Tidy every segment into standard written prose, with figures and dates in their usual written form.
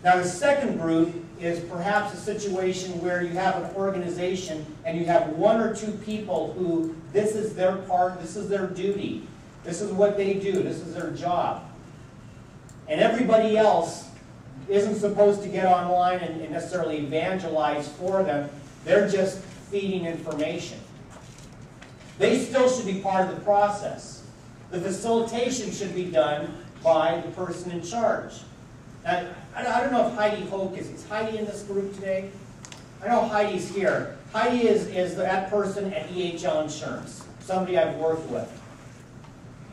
Now the second group is perhaps a situation where you have an organization and you have one or two people who this is their part, this is their duty, this is what they do, this is their job. And everybody else isn't supposed to get online and necessarily evangelize for them. They're just feeding information. They still should be part of the process. The facilitation should be done by the person in charge. Now, I don't know if Heidi Hoke is Heidi in this group today? I know Heidi's here. Heidi is that person at EHL Insurance, somebody I've worked with.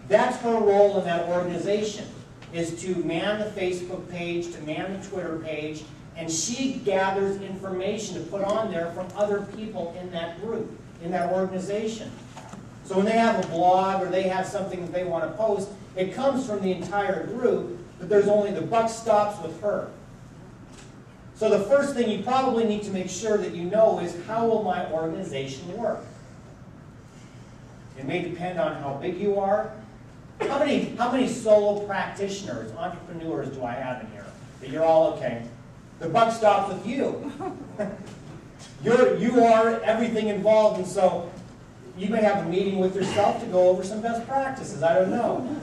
That's her role in that organization, is to man the Facebook page, to man the Twitter page, and she gathers information to put on there from other people in that group, in that organization. So when they have a blog or they have something that they want to post, it comes from the entire group, but there's only the buck stops with her. So the first thing you probably need to make sure that you know is, how will my organization work? It may depend on how big you are. How many solo practitioners, entrepreneurs do I have in here? That you're all okay. The buck stops with you. You are everything involved, and so you may have a meeting with yourself to go over some best practices. I don't know.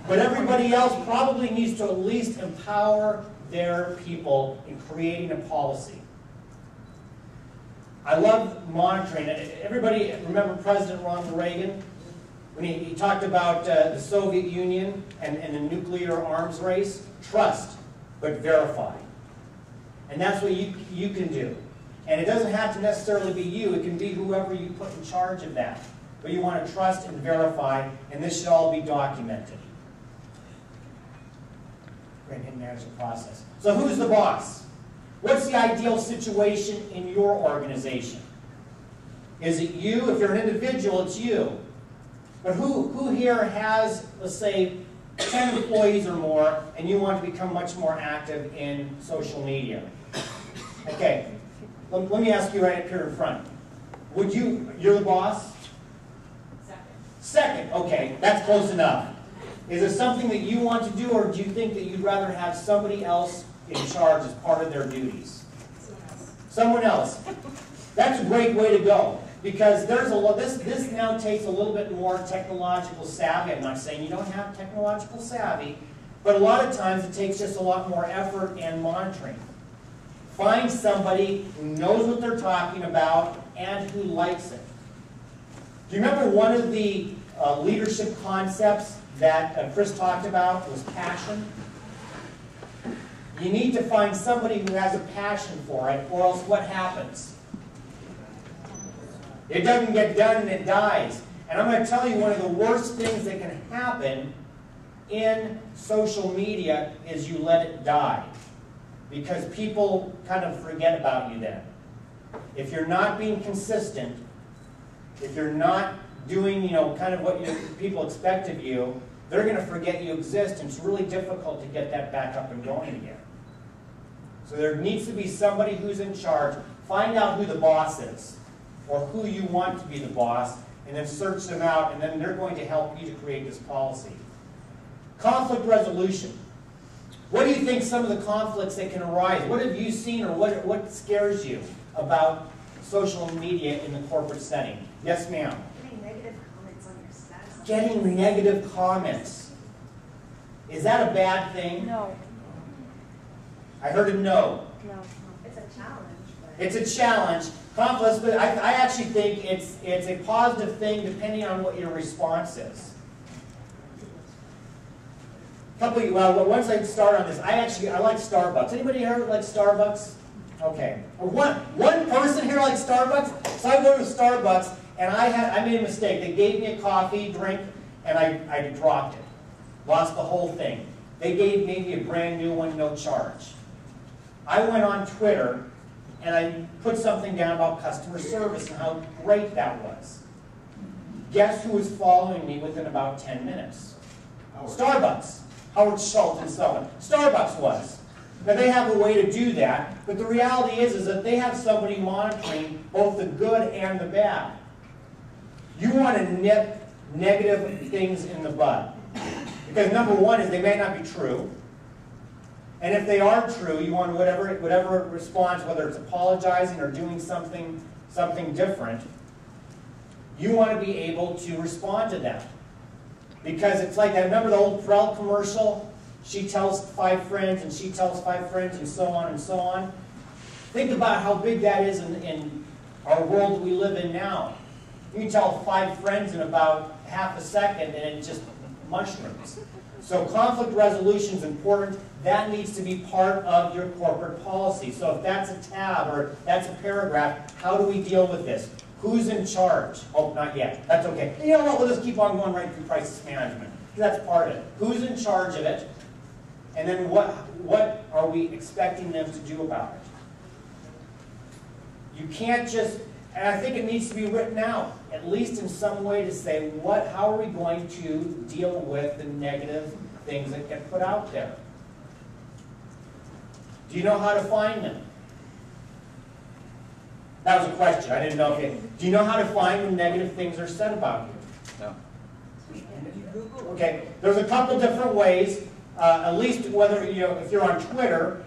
But everybody else probably needs to at least empower their people in creating a policy. I love monitoring. Everybody remember President Ronald Reagan? When he talked about the Soviet Union and the nuclear arms race? Trust, but verify. And that's what you can do. And it doesn't have to necessarily be you. It can be whoever you put in charge of that. But you want to trust and verify, and this should all be documented. And manage the process. So who's the boss? What's the ideal situation in your organization? Is it you? If you're an individual, it's you. But who here has, let's say, 10 employees or more, and you want to become much more active in social media? Okay, let me ask you right up here in front. You're the boss? Second, okay, that's close enough. Is it something that you want to do, or do you think that you'd rather have somebody else in charge as part of their duties? Someone else. That's a great way to go, because there's a lot. This now takes a little bit more technological savvy. I'm not saying you don't have technological savvy, but a lot of times it takes just a lot more effort and monitoring. Find somebody who knows what they're talking about and who likes it. Do you remember one of the leadership concepts that Chris talked about was passion? You need to find somebody who has a passion for it, or else what happens? It doesn't get done and it dies. And I'm going to tell you, one of the worst things that can happen in social media is you let it die. Because people kind of forget about you then. If you're not being consistent, if you're not doing, kind of what people expect of you, they're going to forget you exist, and it's really difficult to get that back up and going again. So there needs to be somebody who's in charge. Find out who the boss is, or who you want to be the boss, and then search them out, and then they're going to help you to create this policy. Conflict resolution. What do you think some of the conflicts that can arise? What have you seen, or what scares you about social media in the corporate setting? Yes, ma'am. Getting negative comments on your status. Getting negative comments. Is that a bad thing? No. I heard a no. No. It's a challenge. It's a challenge. Conflicts, but I actually think it's a positive thing depending on what your response is. Once I start on this, I like Starbucks. Anybody here like Starbucks? Okay. One person here likes Starbucks? So I go to Starbucks, and I made a mistake. They gave me a coffee drink, and I dropped it. Lost the whole thing. They gave me a brand new one, no charge. I went on Twitter, and I put something down about customer service and how great that was. Guess who was following me within about 10 minutes? Starbucks. Howard Schultz and so on. Starbucks was. Now they have a way to do that, but the reality is that they have somebody monitoring both the good and the bad. You want to nip negative things in the bud. Because number one is they may not be true. And if they are true, you want whatever response, whether it's apologizing or doing something different, you want to be able to respond to that. Because it's like, I remember the old Pharrell commercial, she tells 5 friends and she tells 5 friends and so on and so on. Think about how big that is in our world we live in now. You can tell 5 friends in about half a second and it just mushrooms. So conflict resolution is important. That needs to be part of your corporate policy. So if that's a tab or that's a paragraph, how do we deal with this? Who's in charge? Oh, not yet. That's okay. You know what? We'll just keep on going right through crisis management. That's part of it. Who's in charge of it? And then what are we expecting them to do about it? You can't just, and I think it needs to be written out, at least in some way, to say how are we going to deal with the negative things that get put out there? Do you know how to find them? That was a question. I didn't know. Okay. Do you know how to find when negative things are said about you? No. Okay. There's a couple different ways. At least whether if you're on Twitter,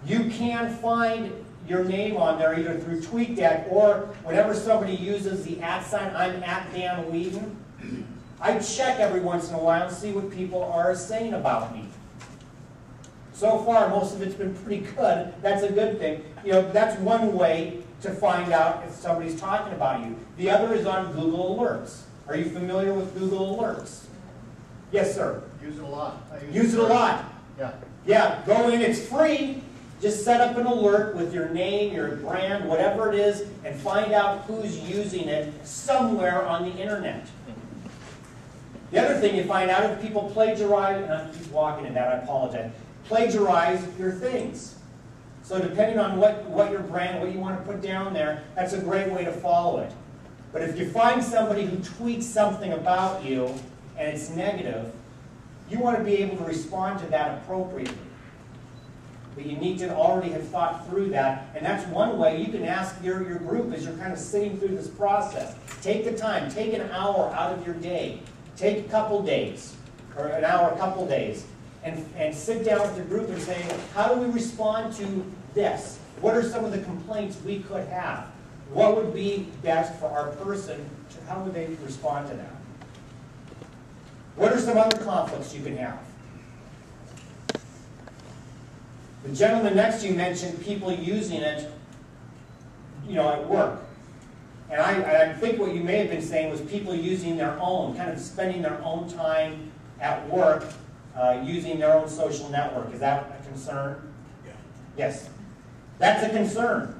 you can find your name on there either through TweetDeck or whenever somebody uses the @ I'm at Dan Whedon. I check every once in a while and see what people are saying about me. So far, most of it's been pretty good. That's a good thing. That's one way to find out if somebody's talking about you. The other is on Google Alerts. Are you familiar with Google Alerts? Yes, sir. Use it a lot. Use it a lot. Yeah. Yeah, go in, it's free. Just set up an alert with your name, your brand, whatever it is, and find out who's using it somewhere on the internet. The other thing you find out if people plagiarize, and I keep walking in that, I apologize, plagiarize your things. So depending on what your brand, what you want to put down there, that's a great way to follow it. But if you find somebody who tweets something about you and it's negative, you want to be able to respond to that appropriately. But you need to already have thought through that. And that's one way you can ask your group as you're kind of sitting through this process. Take the time. Take an hour out of your day. Take a couple days, or an hour, a couple days, and sit down with your group and say, how do we respond to this? What are some of the complaints we could have? What would be best for our person? How would they respond to that? What are some other conflicts you can have? The gentleman next to you mentioned people using it, at work. And I think what you may have been saying was people using their own, kind of spending their own time at work using their own social network. Is that a concern? Yeah. Yes. That's a concern.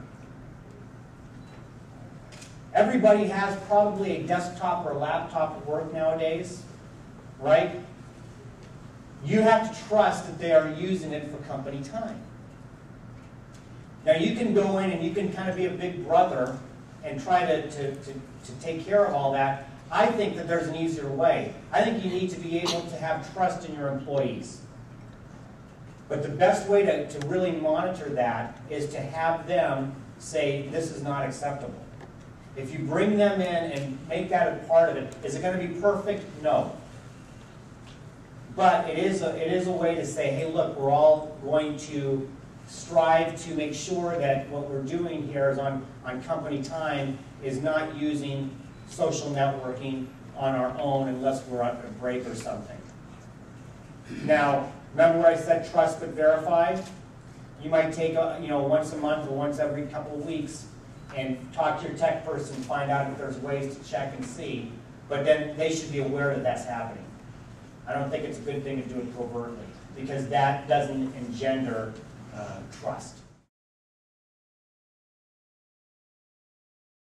Everybody has probably a desktop or laptop at work nowadays, right? You have to trust that they are using it for company time. Now you can go in and you can kind of be a big brother and try to take care of all that. I think that there's an easier way. I think you need to be able to have trust in your employees. But the best way to really monitor that is to have them say, this is not acceptable. If you bring them in and make that a part of it, is it going to be perfect? No. But it is a way to say, hey, look, we're all going to strive to make sure that what we're doing here is on company time is not using social networking on our own unless we're on a break or something. Now, remember where I said trust but verify? You might take once a month or once every couple of weeks and talk to your tech person, find out if there's ways to check and see. But then they should be aware that that's happening. I don't think it's a good thing to do it covertly because that doesn't engender trust.